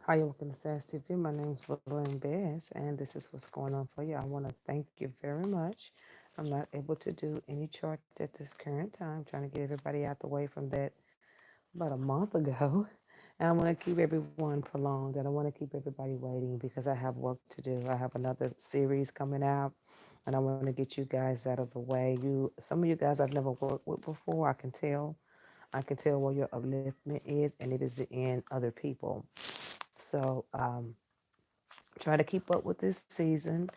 Hi, welcome to SAS TV. My name is William Bass, and this is what's going on for you. I want to thank you very much. I'm not able to do any charts at this current time, trying to get everybody out the way from that about a month ago. And I want to keep everyone prolonged. I don't want to keep everybody waiting because I have work to do. I have another series coming out, and I want to get you guys out of the way. Some of you guys I've never worked with before. I can tell. I can tell where your upliftment is, and it is in other people. So try to keep up with this season.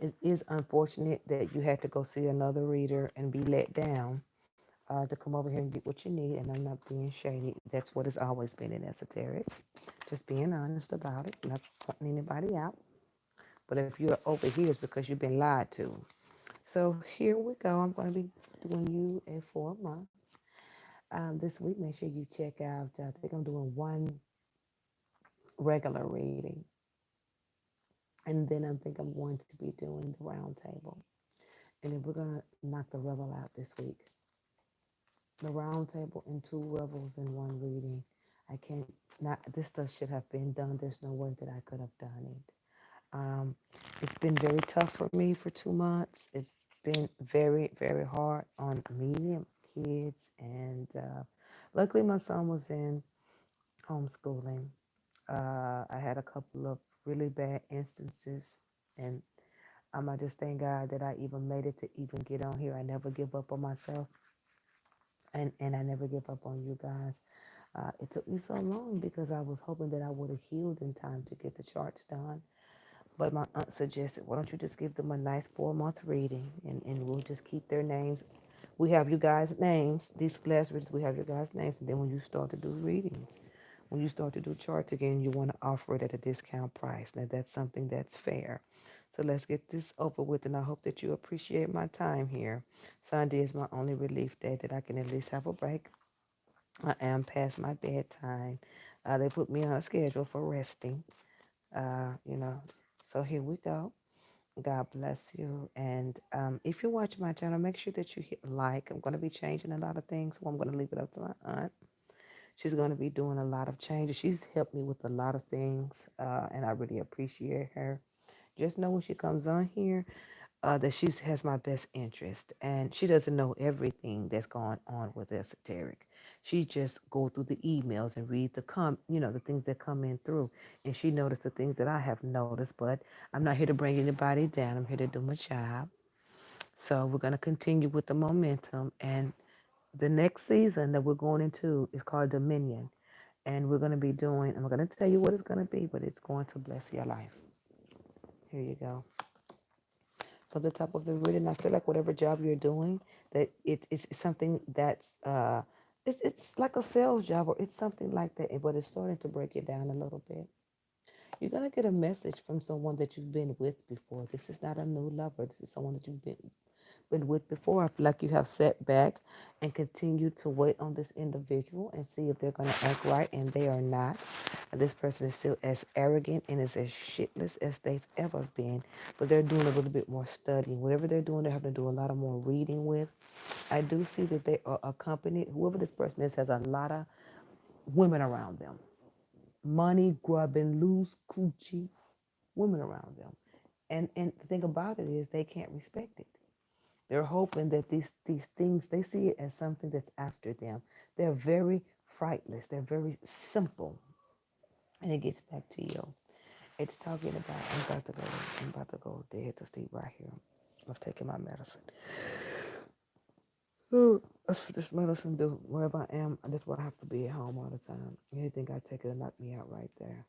It is unfortunate that you had to go see another reader and be let down to come over here and get what you need. And I'm not being shady. That's what it's always been in esoteric. Just being honest about it, not pointing anybody out. But if you're over here, it's because you've been lied to. So here we go. I'm going to be doing you a 4 month. This week, make sure you check out. I think I'm doing one regular reading, and then I think I'm going to be doing the round table. And then we're gonna knock the revel out this week. The round table and two revels in one reading. I can't not this stuff should have been done. There's no way that I could have done it. Um, it's been very tough for me for 2 months. It's been very, very hard on me and kids. And luckily, my son was in homeschooling. I had a couple of really bad instances, and I just thank God that I even made it to even get on here. I never give up on myself, and I never give up on you guys. It took me so long because I was hoping that I would have healed in time to get the charts done. But my aunt suggested, why don't you just give them a nice 4 month reading, and we'll just keep their names. We have you guys' names, these class readers, we have your guys' names. And then when you start to do readings, when you start to do charts again, you want to offer it at a discount price. Now, that's something that's fair. So let's get this over with, and I hope that you appreciate my time here. Sunday is my only relief day that I can at least have a break. I am past my bedtime. They put me on a schedule for resting, you know. So here we go. God bless you. And if you watch my channel, make sure that you hit like. I'm going to be changing a lot of things, so I'm going to leave it up to my aunt. She's going to be doing a lot of changes. She's helped me with a lot of things, and I really appreciate her. Just know when she comes on here that she has my best interest, and she doesn't know everything that's going on with esoteric. She just go through the emails and read the things that come in through, and she noticed the things that I have noticed. But I'm not here to bring anybody down. I'm here to do my job. So we're going to continue with the momentum, and the next season that we're going into is called Dominion. And we're going to be doing, I'm going to tell you what it's going to be, but it's going to bless your life. Here you go. So the top of the reading, I feel like whatever job you're doing, that it's something that's, it's like a sales job, or it's something like that, but it's starting to break it down a little bit. You're going to get a message from someone that you've been with before. This is not a new lover. This is someone that you've been with before. I feel like you have sat back and continued to wait on this individual and see if they're going to act right, and they are not. This person is still as arrogant and is as shitless as they've ever been, but they're doing a little bit more studying. Whatever they're doing, they're having to do a lot of more reading with. I do see that they are accompanied, whoever this person is has a lot of women around them. Money grubbing, loose coochie women around them. And the thing about it is they can't respect it. They're hoping that these things, they see it as something that's after them. They're very frightless. They're very simple. And it gets back to you. It's talking about, I'm about to go dead to sleep right here. I've taken my medicine. Ooh, this medicine do wherever I am, that's where I have to be at home all the time. Anything I take, it'll knock me out right there.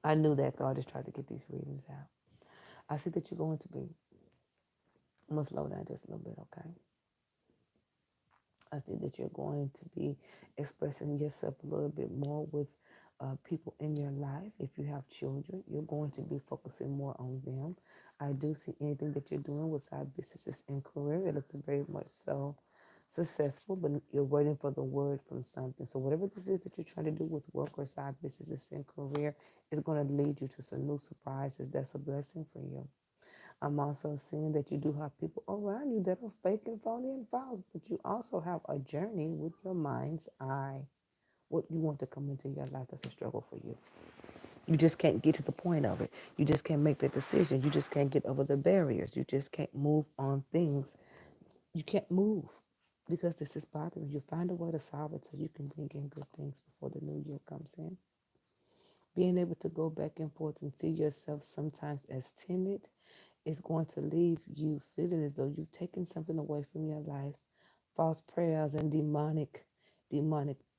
I knew that, though. I just tried to get these readings out. I see that you're going to be. I'm gonna slow down just a little bit, okay? I see that you're going to be expressing yourself a little bit more with people in your life. If you have children, you're going to be focusing more on them. I do see anything that you're doing with side businesses and career. It looks very much so successful, but you're waiting for the word from something. So whatever this is that you're trying to do with work or side businesses and career is going to lead you to some new surprises. That's a blessing for you. I'm also seeing that you do have people around you that are fake and phony and false, but you also have a journey with your mind's eye. what you want to come into your life that's a struggle for you. You just can't get to the point of it. You just can't make that decision. You just can't get over the barriers. You just can't move on things. You can't move because this is bothering you. Find a way to solve it so you can bring in good things before the new year comes in. Being able to go back and forth and see yourself sometimes as timid is going to leave you feeling as though you've taken something away from your life. False prayers and demonic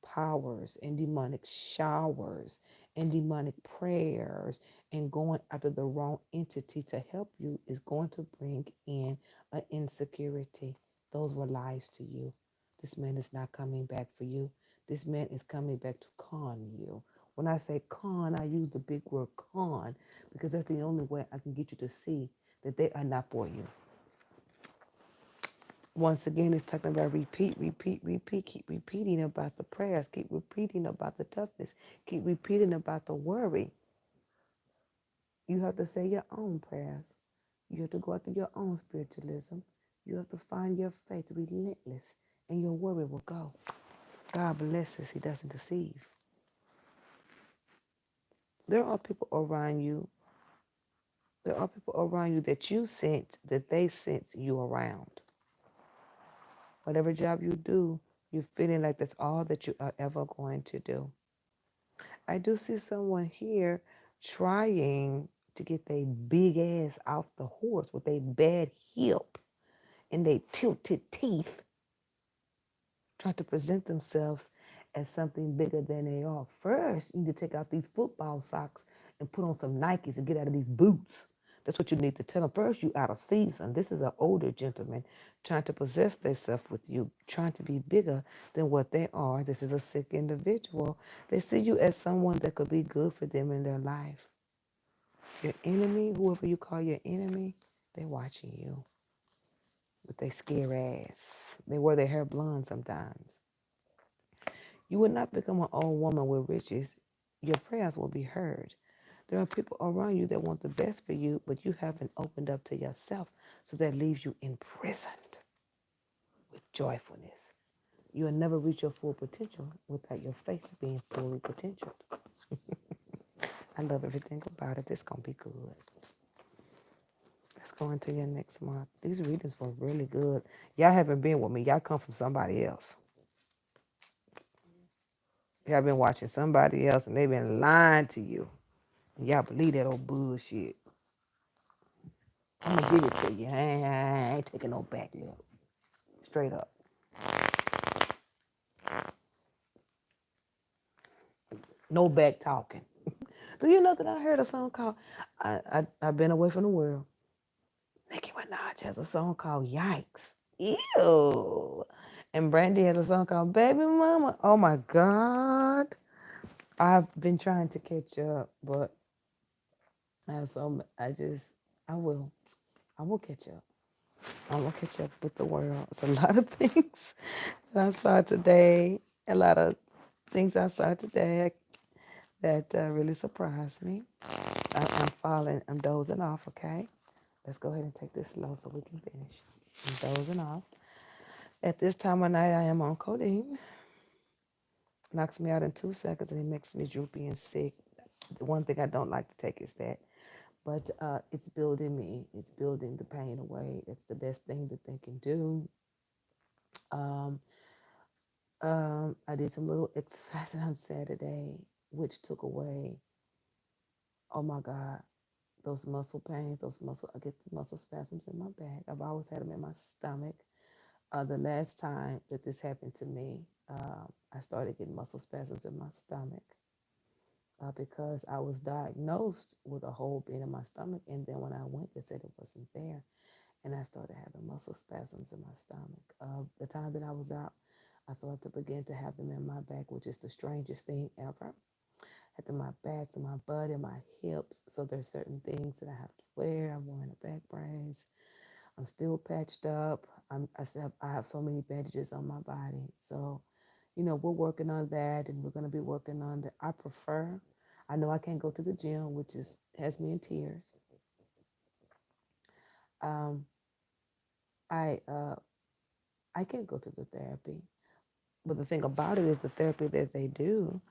powers and demonic showers and demonic prayers and going after the wrong entity to help you is going to bring in an insecurity. Those were lies to you. This man is not coming back for you. This man is coming back to con you. When I say con, I use the big word con because that's the only way I can get you to see that they are not for you. Once again, it's talking about repeat, repeat, repeat. Keep repeating about the prayers. Keep repeating about the toughness. Keep repeating about the worry. You have to say your own prayers. You have to go after your own spiritualism. You have to find your faith relentless, and your worry will go. God blesses. He doesn't deceive. There are people around you. There are people around you that you sense that they sense you around. Whatever job you do, you're feeling like that's all that you are ever going to do. I do see someone here trying to get their big ass off the horse with a bad hip and they tilted teeth, trying to present themselves as something bigger than they are. First, you need to take out these football socks and put on some Nikes and get out of these boots. That's what you need to tell them. First, you out of season. This is an older gentleman trying to possess themselves with you, trying to be bigger than what they are. This is a sick individual. They see you as someone that could be good for them in their life. Your enemy, whoever you call your enemy, they're watching you with their scare ass. They wear their hair blonde sometimes. You will not become an old woman with riches. Your prayers will be heard. There are people around you that want the best for you, but you haven't opened up to yourself. So that leaves you imprisoned with joyfulness. You will never reach your full potential without your faith being fully potential. I love everything about it. It's going to be good. Let's go into your next month. These readings were really good. Y'all haven't been with me. Y'all come from somebody else. Y'all been watching somebody else and they've been lying to you. And y'all believe that old bullshit. I'm gonna give it to you. I ain't taking no back lip. Straight up. No back talking. Do you know that I heard a song called I've Been Away from the World? Nicki Minaj has a song called Yikes. Ew. And Brandy has a song called Baby Mama. Oh my God. I've been trying to catch up, but I have so I will. I will catch up. I will catch up with the world. It's a lot of things that I saw today. A lot of things I saw today that really surprised me. I'm dozing off, okay? Let's go ahead and take this slow so we can finish. I'm dozing off. At this time of night, I am on codeine. Knocks me out in 2 seconds and it makes me droopy and sick. The one thing I don't like to take is that. But it's building me. It's building the pain away. It's the best thing that they can do. Um, I did some little exercising on Saturday, which took away, oh my God, those muscle pains, I get the muscle spasms in my back. I've always had them in my stomach. The last time that this happened to me, I started getting muscle spasms in my stomach because I was diagnosed with a hole being in my stomach. And then when I went, they said it wasn't there. And I started having muscle spasms in my stomach. The time that I was out, I started to begin to have them in my back, which is the strangest thing ever. Had them in my back, to my butt, and my hips. So there's certain things that I have to wear. I'm wearing a back brace. I'm still patched up. I have so many bandages on my body. So, we're working on that, and we're going to be working on that. I know I can't go to the gym, which has me in tears. Um, I can't go to the therapy. But the thing about it is the therapy that they do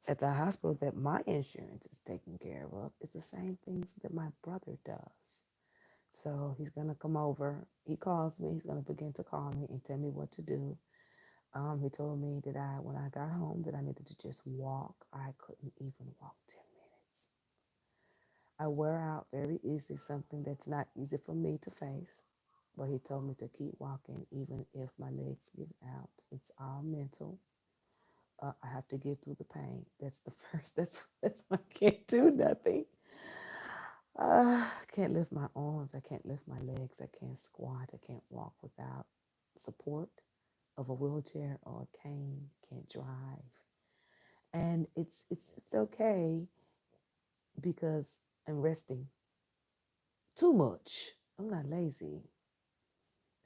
at the hospital that my insurance is taking care of is the same things that my brother does. So he's gonna come over. He calls me. He's gonna begin to call me and tell me what to do. He told me that when I got home, that I needed to just walk. I couldn't even walk 10 minutes. I wear out very easily, something that's not easy for me to face. But he told me to keep walking, even if my legs give out. It's all mental. I have to get through the pain. That's the first. That's why I can't do nothing. I can't lift my arms. I can't lift my legs. I can't squat. I can't walk without support of a wheelchair or a cane. Can't drive. And it's okay because I'm resting too much. I'm not lazy.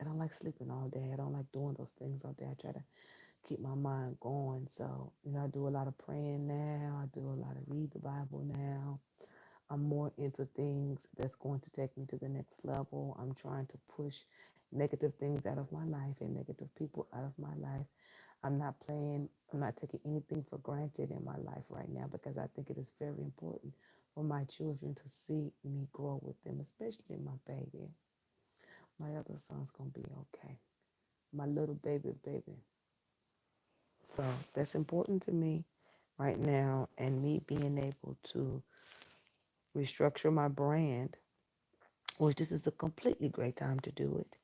I don't like sleeping all day. I don't like doing those things all day. I try to keep my mind going. So, I do a lot of praying now. I do a lot of read the Bible now. I'm more into things that's going to take me to the next level. I'm trying to push negative things out of my life and negative people out of my life. I'm not taking anything for granted in my life right now because I think it is very important for my children to see me grow with them, especially my baby. My other son's going to be okay. My little baby. So that's important to me right now, and me being able to restructure my brand, which this is a completely great time to do it.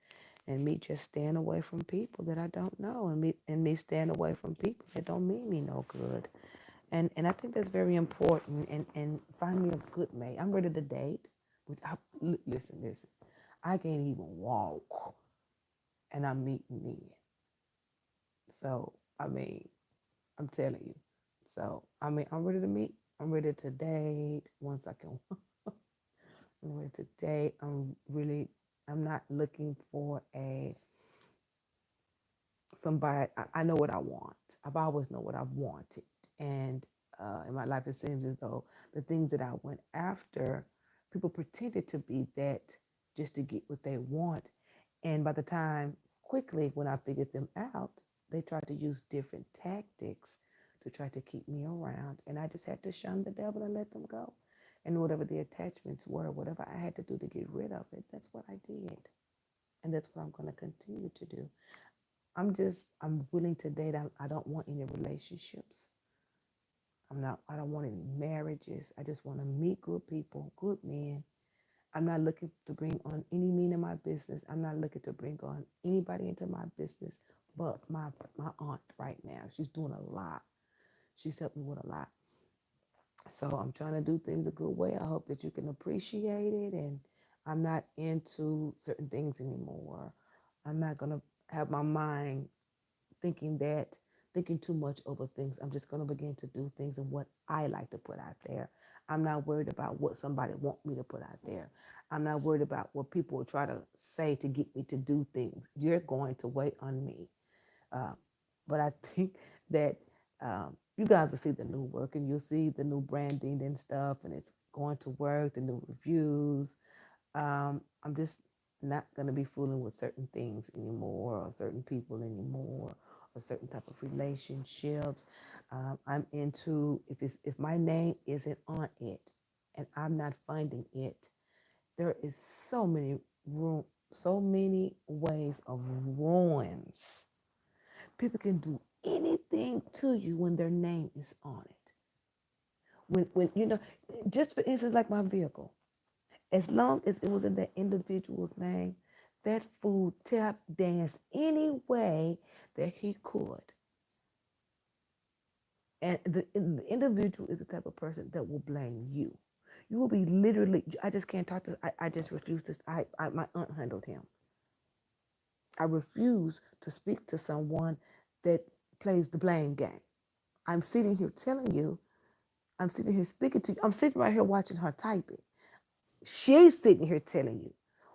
And me just staying away from people that I don't know, and me staying away from people that don't mean me no good. And I think that's very important. And find me a good mate. I'm ready to date, which listen. I can't even walk, and I'm meeting men. So I mean, I'm telling you. So I mean, I'm ready to meet. I'm ready to date once I can. I'm ready to date. I'm not looking for a somebody. I know what I want. I've always know what I've wanted, and in my life, it seems as though the things that I went after, people pretended to be that just to get what they want, and by the time quickly when I figured them out, they tried to use different tactics to try to keep me around, and I just had to shun the devil and let them go. And whatever the attachments were, whatever I had to do to get rid of it, that's what I did. And that's what I'm going to continue to do. I'm willing to date. I don't want any relationships. I don't want any marriages. I just want to meet good people, good men. I'm not looking to bring on any men in my business. I'm not looking to bring on anybody into my business but my aunt right now. She's doing a lot. She's helped me with a lot. So I'm trying to do things a good way. I hope that you can appreciate it. And I'm not into certain things anymore. I'm not going to have my mind thinking that thinking too much over things. I'm just going to begin to do things and what I like to put out there. I'm not worried about what somebody want me to put out there. I'm not worried about what people will try to say to get me to do things. You're going to wait on me. uh, but I think that you guys will see the new work, and you'll see the new branding and stuff, and it's going to work, the new reviews. I'm just not going to be fooling with certain things anymore, or certain people anymore, or certain type of relationships. I'm into if my name isn't on it, and I'm not finding it, there is so many room, so many ways of ruins. People can do anything to you when their name is on it. When just for instance, like my vehicle, as long as it was in that individual's name, that fool tap danced any way that he could. And the individual is the type of person that will blame you. You will be literally, I just can't talk to, I just refuse to, my aunt handled him. I refuse to speak to someone that plays the blame game. I'm sitting here telling you, I'm sitting here speaking to you, I'm sitting right here watching her type it. She's sitting here telling you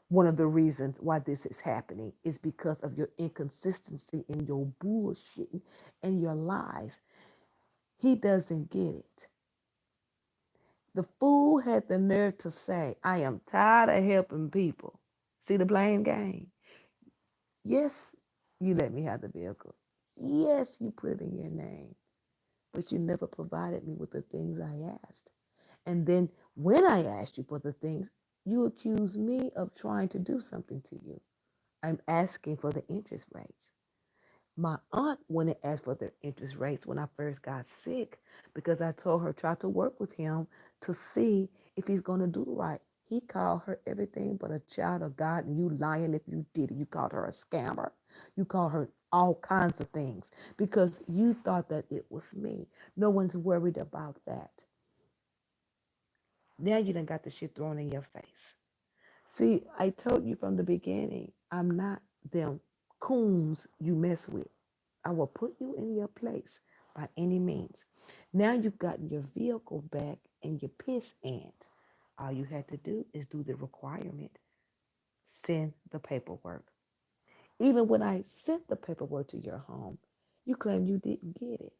one of the reasons why this is happening is because of your inconsistency and your bullshit and your lies. He doesn't get it. The fool had the nerve to say, I am tired of helping people. See the blame game? Yes, you let me have the vehicle. Yes, you put it in your name, but you never provided me with the things I asked. And then when I asked you for the things, you accuse me of trying to do something to you. I'm asking for the interest rates. My aunt went and asked for the interest rates when I first got sick because I told her try to work with him to see if he's going to do right. He called her everything but a child of God, and you lying if you did it. You called her a scammer. You called her all kinds of things because you thought that it was me. No one's worried about that. Now you done got the shit thrown in your face. See, I told you from the beginning, I'm not them coons you mess with. I will put you in your place by any means. Now you've gotten your vehicle back and your piss ant. All you had to do is do the requirement, send the paperwork. Even when I sent the paperwork to your home, you claimed you didn't get it.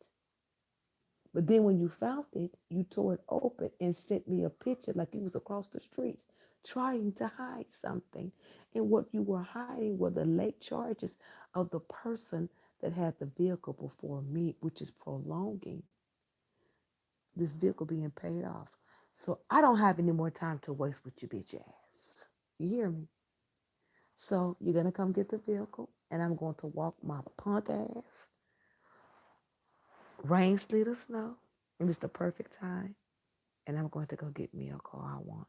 But then when you found it, you tore it open and sent me a picture like you was across the street trying to hide something. And what you were hiding were the late charges of the person that had the vehicle before me, which is prolonging this vehicle being paid off. So I don't have any more time to waste with you, bitch ass. You hear me? So you're gonna come get the vehicle, and I'm going to walk my punk ass, rain, sleet, or snow, and it's the perfect time. And I'm going to go get me a car I want.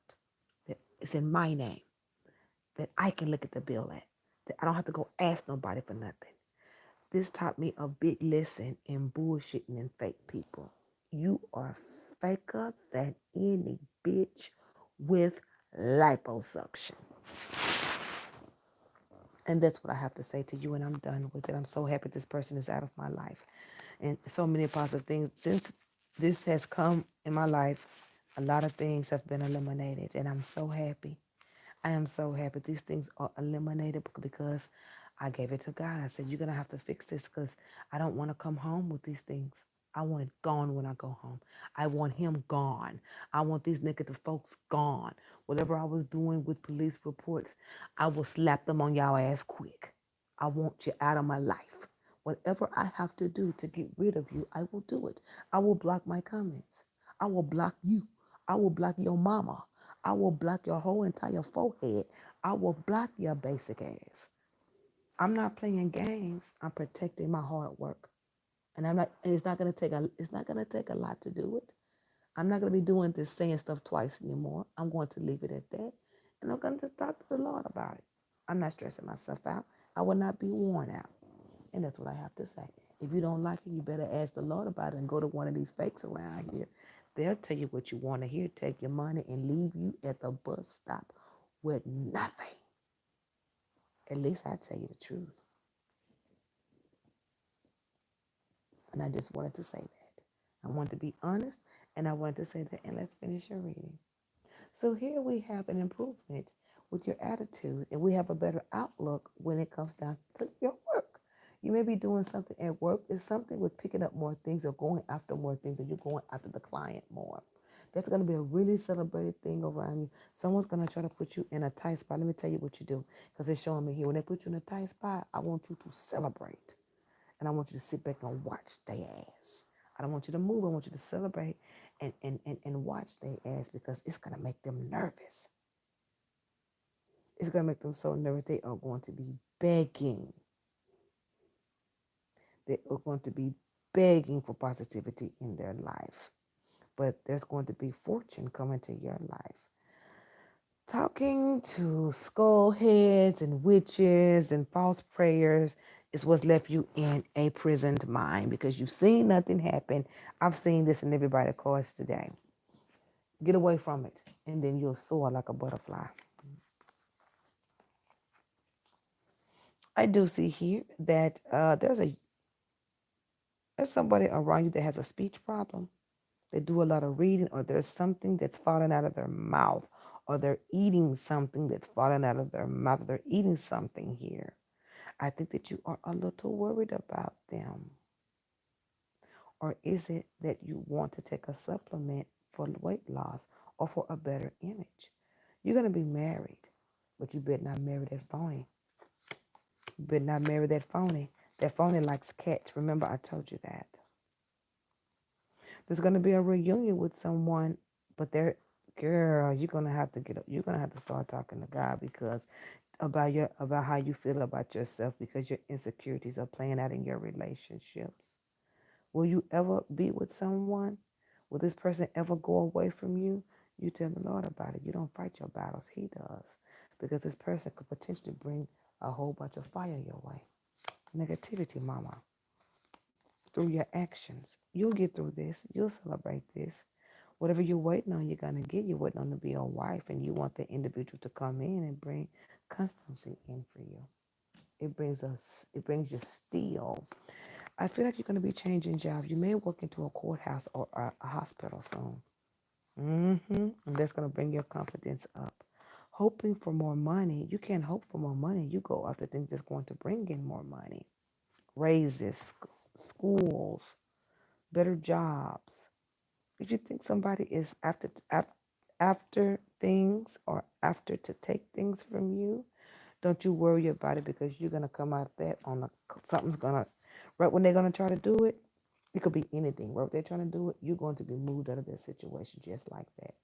That it's in my name. That I can look at the bill at. That I don't have to go ask nobody for nothing. This taught me a big lesson in bullshitting and fake people. You are faker than any bitch with liposuction. And that's what I have to say to you, and I'm done with it. I'm so happy this person is out of my life. And so many positive things. Since this has come in my life, a lot of things have been eliminated, and I'm so happy. I am so happy these things are eliminated because I gave it to God. I said, you're going to have to fix this because I don't want to come home with these things. I want it gone when I go home. I want him gone. I want these negative folks gone. Whatever I was doing with police reports, I will slap them on y'all ass quick. I want you out of my life. Whatever I have to do to get rid of you, I will do it. I will block my comments. I will block you. I will block your mama. I will block your whole entire forehead. I will block your basic ass. I'm not playing games. I'm protecting my hard work. And I'm not and it's not gonna take a lot to do it. I'm not gonna be doing this saying stuff twice anymore. I'm going to leave it at that. And I'm gonna just talk to the Lord about it. I'm not stressing myself out. I will not be worn out. And that's what I have to say. If you don't like it, you better ask the Lord about it and go to one of these fakes around here. They'll tell you what you want to hear, take your money, and leave you at the bus stop with nothing. At least I tell you the truth. And I just wanted to say that. I wanted to be honest, and I wanted to say that. And let's finish your reading. So here we have an improvement with your attitude, and we have a better outlook when it comes down to your work. You may be doing something at work. It's something with picking up more things or going after more things, or you're going after the client more. That's going to be a really celebrated thing around you. Someone's going to try to put you in a tight spot. Let me tell you what you do, because they're showing me here. When they put you in a tight spot, I want you to celebrate. And I want you to sit back and watch their ass. I don't want you to move. I want you to celebrate and watch their ass because it's going to make them nervous. It's going to make them so nervous they are going to be begging. They are going to be begging for positivity in their life. But there's going to be fortune coming to your life. Talking to skull heads and witches and false prayers is what's left you in a prisoned mind because you've seen nothing happen. I've seen this in everybody's cards today. Get away from it, and then you'll soar like a butterfly. I do see here that there's somebody around you that has a speech problem. They do a lot of reading, or there's something that's falling out of their mouth, or they're eating something that's falling out of their mouth. They're eating something here. I think that you are a little worried about them. Or is it that you want to take a supplement for weight loss or for a better image? You're going to be married, but you better not marry that phony. You better not marry that phony That phony likes cats. Remember, I told you that. There's gonna be a reunion with someone, but they're girl, you're gonna have to get up. You're gonna have to start talking to God because about how you feel about yourself because your insecurities are playing out in your relationships. Will you ever be with someone? Will this person ever go away from you? You tell the Lord about it. You don't fight your battles. He does. Because this person could potentially bring a whole bunch of fire your way. Negativity, mama, through your actions. You'll get through this. You'll celebrate this. Whatever you're waiting on, you're going to get. You're waiting on to be a wife, and you want the individual to come in and bring constancy in for you. It brings you steel. I feel like you're going to be changing jobs. You may work into a courthouse or a hospital soon. And that's going to bring your confidence up. Hoping for more money. You can't hope for more money. You go after things that's going to bring in more money. Raises, schools, better jobs. If you think somebody is after things or after to take things from you, don't you worry about it because you're gonna come out that on a something's gonna right when they're gonna try to do it. It could be anything. Right when they're trying to do it, you're going to be moved out of that situation just like that.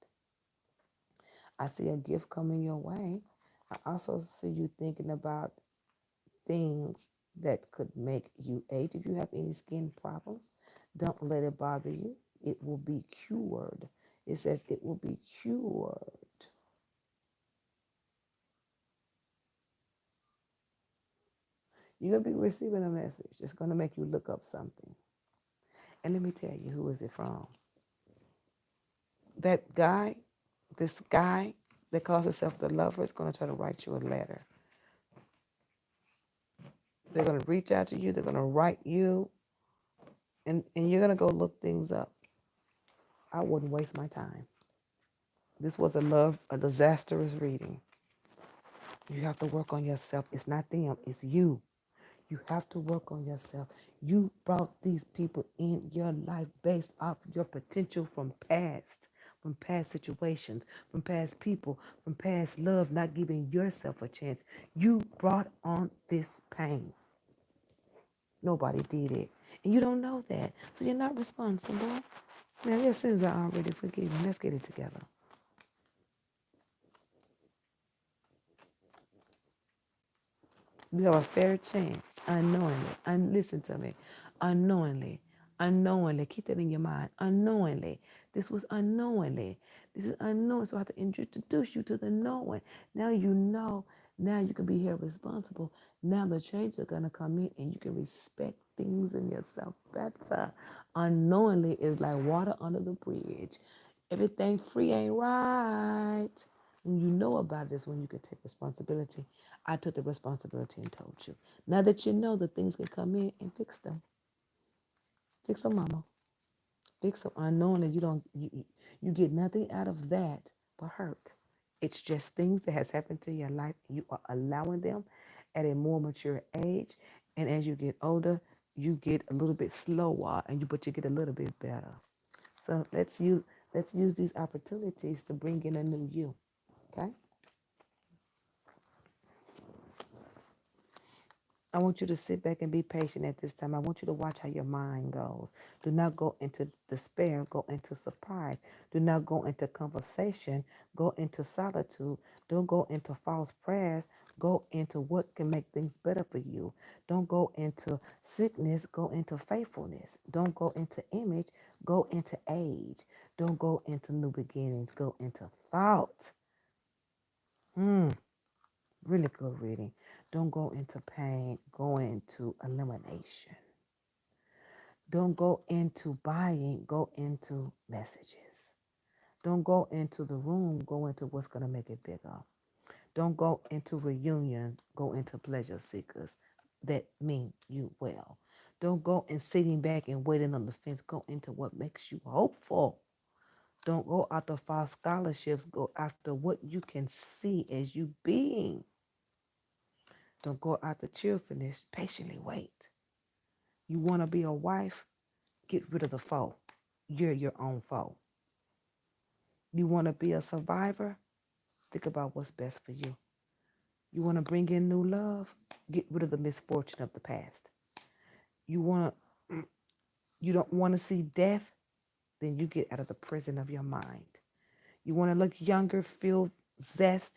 I see a gift coming your way. I also see you thinking about things that could make you age. If you have any skin problems, don't let it bother you. It will be cured. It says it will be cured. You're going to be receiving a message that's going to make you look up something. And let me tell you, who is it from? That guy, this guy that calls himself the lover is going to try to write you a letter. They're going to reach out to you. They're going to write you. And you're going to go look things up. I wouldn't waste my time. This was a disastrous reading. You have to work on yourself. It's not them, it's you. You have to work on yourself. You brought these people in your life based off your potential from past situations, from past people, from past love, not giving yourself a chance. You brought on this pain. Nobody did it. And you don't know that. So you're not responsible. Man, your sins are already forgiven. Let's get it together. You have a fair chance, unknowingly. And listen to me, unknowingly, unknowingly. Keep that in your mind. Unknowingly. This was unknowingly. This is unknowing. So I have to introduce you to the knowing. Now you know. Now you can be held responsible. Now the changes are gonna come in, and you can respect things in yourself better. Unknowingly is like water under the bridge. Everything free ain't right. When you know about this, when you can take responsibility. I took the responsibility and told you. Now that you know that things can come in and fix them. Fix them, mama. Fix them. Unknowingly, you get nothing out of that but hurt. It's just things that has happened to your life. You are allowing them at a more mature age. And as you get older, you get a little bit slower but you get a little bit better. So let's use these opportunities to bring in a new you. Okay? I want you to sit back and be patient at this time. I want you to watch how your mind goes. Do not go into despair. Go into surprise. Do not go into conversation. Go into solitude. Don't go into false prayers. Go into what can make things better for you. Don't go into sickness. Go into faithfulness. Don't go into image. Go into age. Don't go into new beginnings. Go into thought. Hmm. Really good reading. Don't go into pain. Go into elimination. Don't go into buying. Go into messages. Don't go into the room. Go into what's going to make it bigger. Don't go into reunions. Go into pleasure seekers that mean you well. Don't go in sitting back and waiting on the fence. Go into what makes you hopeful. Don't go after false scholarships. Go after what you can see as you being. Don't go after cheerfulness. Patiently wait. You want to be a wife? Get rid of the foe. You're your own foe. You want to be a survivor? Think about what's best for you. You want to bring in new love? Get rid of the misfortune of the past. You want to, you don't want to see death, then you get out of the prison of your mind. You want to look younger, feel zest,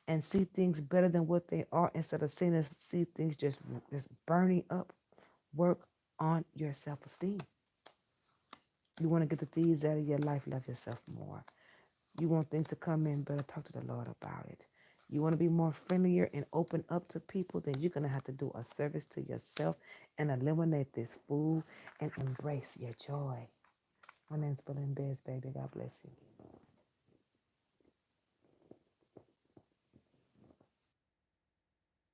and see things better than what they are instead of see things just burning up. Work on your self-esteem. You want to get the thieves out of your life, love yourself more. You want things to come in, better talk to the Lord about it. You want to be more friendlier and open up to people, then you're going to have to do a service to yourself and eliminate this food and embrace your joy. My name's Belinda Biz, baby. God bless you.